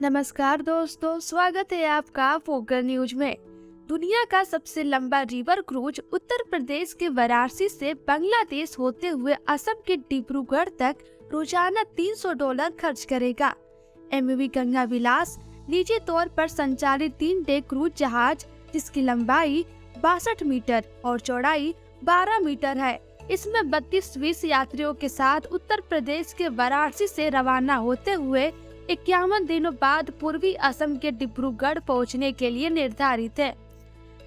नमस्कार दोस्तों, स्वागत है आपका फोकल न्यूज में। दुनिया का सबसे लंबा रिवर क्रूज उत्तर प्रदेश के वाराणसी से बांग्लादेश होते हुए असम के डिब्रूगढ़ तक रोजाना $300 खर्च करेगा। एमवी गंगा विलास निजी तौर पर संचालित 3 डेक क्रूज जहाज जिसकी लंबाई 62 मीटर और चौड़ाई 12 मीटर है। इसमें 32 यात्रियों के साथ उत्तर प्रदेश के वाराणसी से रवाना होते हुए 51 दिनों बाद पूर्वी असम के डिब्रूगढ़ पहुंचने के लिए निर्धारित है।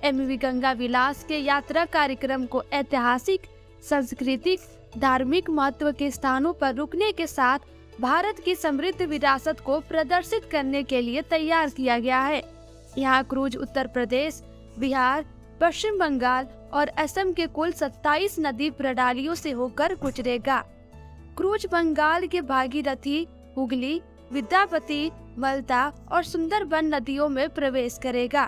एमवी गंगा विलास के यात्रा कार्यक्रम को ऐतिहासिक, सांस्कृतिक, धार्मिक महत्व के स्थानों पर रुकने के साथ भारत की समृद्ध विरासत को प्रदर्शित करने के लिए तैयार किया गया है। यहाँ क्रूज उत्तर प्रदेश, बिहार, पश्चिम बंगाल और असम के कुल 27 नदी प्रणालियों से होकर गुजरेगा। क्रूज बंगाल के भागीरथी, हुगली, विद्यापति, मलदा और सुंदरबन नदियों में प्रवेश करेगा।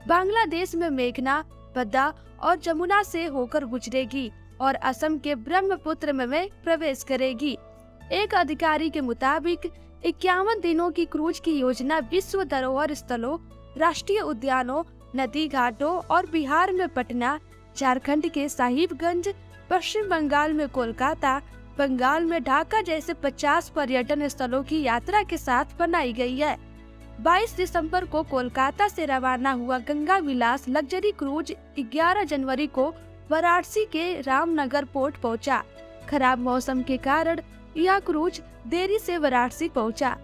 बांग्लादेश में मेघना, पद्मा और जमुना से होकर गुजरेगी और असम के ब्रह्मपुत्र में प्रवेश करेगी। एक अधिकारी के मुताबिक 51 दिनों की क्रूज की योजना विश्व धरोहर स्थलों, राष्ट्रीय उद्यानों, नदी घाटों और बिहार में पटना, झारखंड के साहिबगंज, पश्चिम बंगाल में कोलकाता, बंगाल में ढाका जैसे 50 पर्यटन स्थलों की यात्रा के साथ बनाई गई है। 22 दिसंबर को कोलकाता से रवाना हुआ गंगा विलास लग्जरी क्रूज 11 जनवरी को वाराणसी के रामनगर पोर्ट पहुंचा। खराब मौसम के कारण यह क्रूज देरी से वाराणसी पहुंचा।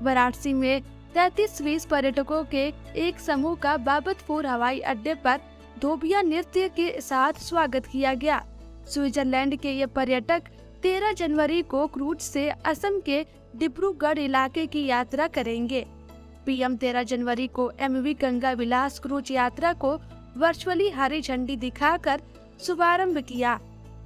वाराणसी में 33 पर्यटकों के एक समूह का बाबतपुर हवाई अड्डे पर धोबिया नृत्य के साथ स्वागत किया गया। स्विट्जरलैंड के ये पर्यटक 13 जनवरी को क्रूज से असम के डिब्रूगढ़ इलाके की यात्रा करेंगे। पीएम 13 जनवरी को एमवी गंगा विलास क्रूज यात्रा को वर्चुअली हरी झंडी दिखाकर शुभारंभ किया।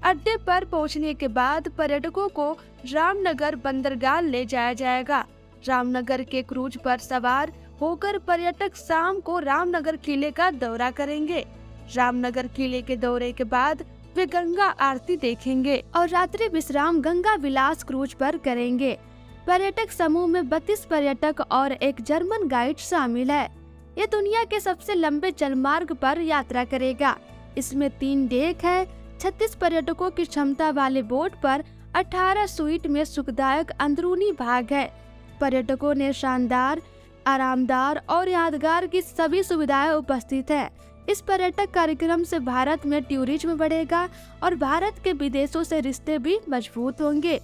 अड्डे पर पहुंचने के बाद पर्यटकों को रामनगर बंदरगाह ले जाया जाएगा। रामनगर के क्रूज पर सवार होकर पर्यटक शाम को रामनगर किले का दौरा करेंगे। रामनगर किले के दौरे के बाद वे गंगा आरती देखेंगे और रात्रि विश्राम गंगा विलास क्रूज पर करेंगे। पर्यटक समूह में 32 पर्यटक और एक जर्मन गाइड शामिल है। ये दुनिया के सबसे लंबे जलमार्ग पर यात्रा करेगा। इसमें 3 डेक है। 36 पर्यटकों की क्षमता वाले बोट पर 18 स्वीट में सुखदायक अंदरूनी भाग है। पर्यटकों ने शानदार, आरामदार और यादगार की सभी सुविधाएं उपस्थित है। इस पर्यटक कार्यक्रम से भारत में टूरिज्म बढ़ेगा और भारत के विदेशों से रिश्ते भी मजबूत होंगे,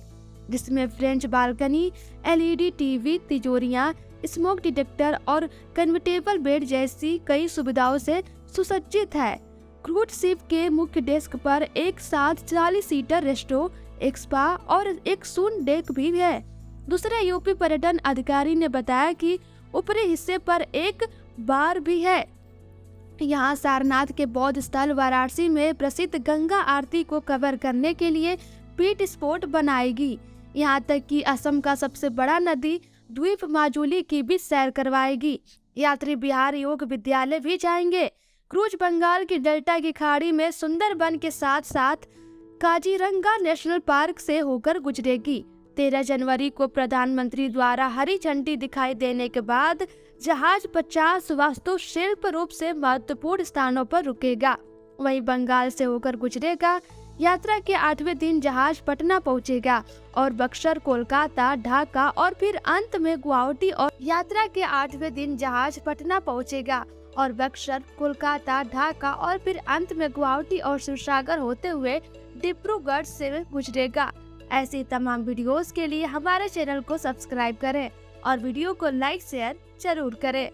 जिसमें फ्रेंच बालकनी, एलईडी टीवी, तिजोरियां, स्मोक डिटेक्टर और कन्वर्टेबल बेड जैसी कई सुविधाओं से सुसज्जित है। क्रूज शिप के मुख्य डेस्क पर एक साथ 40 सीटर रेस्टो, एक स्पा और एक सून डेक भी है। दूसरे यूपी पर्यटन अधिकारी ने बताया कि ऊपरी हिस्से पर एक बार भी है। यहाँ सारनाथ के बौद्ध स्थल वाराणसी में प्रसिद्ध गंगा आरती को कवर करने के लिए पीट स्पॉट बनाएगी। यहाँ तक कि असम का सबसे बड़ा नदी द्वीप माजुली की भी सैर करवाएगी। यात्री बिहार योग विद्यालय भी जाएंगे। क्रूज बंगाल की डेल्टा की खाड़ी में सुंदरबन के साथ साथ काजीरंगा नेशनल पार्क से होकर गुजरेगी। 13 जनवरी को प्रधानमंत्री द्वारा हरी झंडी दिखाई देने के बाद जहाज 50 वास्तुशिल्प रूप से महत्वपूर्ण स्थानों पर रुकेगा। वहीं बंगाल से होकर गुजरेगा। यात्रा के 8वें दिन जहाज पटना पहुंचेगा और बक्सर, कोलकाता, ढाका और फिर अंत में गुवाहाटी और यात्रा के 8वें दिन जहाज पटना पहुंचेगा और बक्सर, कोलकाता, ढाका और फिर अंत में गुवाहाटी और शिवसागर होते हुए डिब्रूगढ़ से गुजरेगा। ऐसी तमाम वीडियोस के लिए हमारे चैनल को सब्सक्राइब करें और वीडियो को लाइक शेयर जरूर करें।